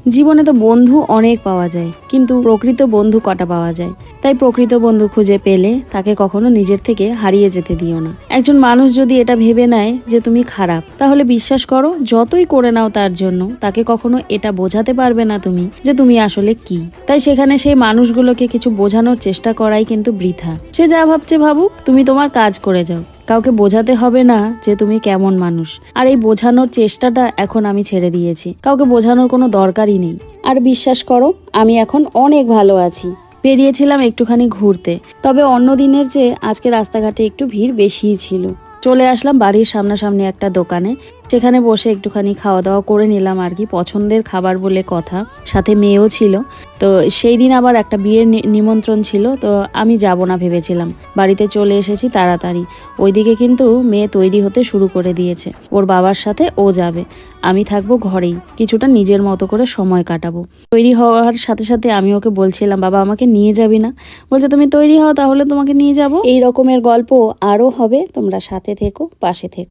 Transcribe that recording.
জীবনে তো বন্ধু অনেক পাওয়া যায়, কিন্তু প্রকৃত বন্ধু কটা পাওয়া যায়। তাই প্রকৃত বন্ধু খুঁজে পেলে তাকে কখনো নিজের থেকে হারিয়ে যেতে দিও না। একজন মানুষ যদি এটা ভেবে নেয় যে তুমি খারাপ, তাহলে বিশ্বাস করো, যতই করে নাও তার জন্য, তাকে কখনো এটা বোঝাতে পারবে না তুমি যে তুমি আসলে কি। তাই সেখানে সেই মানুষগুলোকে কিছু বোঝানোর চেষ্টা করাই কিন্তু বৃথা। সে যা ভাবছে ভাবুক, তুমি তোমার কাজ করে যাও। কাউকে বোঝাতে হবে না যে তুমি কেমন মানুষ। আর এই বোঝানোর চেষ্টাটা এখন আমি ছেড়ে দিয়েছি, কাউকে বোঝানোর কোনো দরকারই নেই। আর বিশ্বাস করো, আমি এখন অনেক ভালো আছি। বেরিয়েছিলাম একটুখানি ঘুরতে, তবে অন্য দিনের চেয়ে আজকে রাস্তাঘাটে একটু ভিড় বেশিই ছিল। চলে আসলাম বাড়ির সামনাসামনি একটা দোকানে, সেখানে বসে একটুখানি খাওয়া দাওয়া করে নিলাম আর কি। পছন্দের খাবার বলে কথা, সাথে মেয়েও ছিল। তো সেই দিন আবার একটা বিয়ের নিমন্ত্রণ ছিল, তো আমি যাব না ভেবেছিলাম। বাড়িতে চলে এসেছি তাড়াতাড়ি। ওইদিকে কিন্তু মেয়ে তৈরি হতে শুরু করে দিয়েছে, ওর বাবার সাথে ও যাবে। আমি থাকবো ঘরেই, কিছুটা নিজের মতো করে সময় কাটাবো। তৈরি হওয়ার সাথে সাথে আমি ওকে বলছিলাম, বাবা আমাকে নিয়ে যাবি না? বলছে তুমি তৈরি হও, তাহলে তোমাকে নিয়ে যাব। এই রকমের গল্প আরও হবে, তোমরা সাথে থেকো, পাশে থেকো।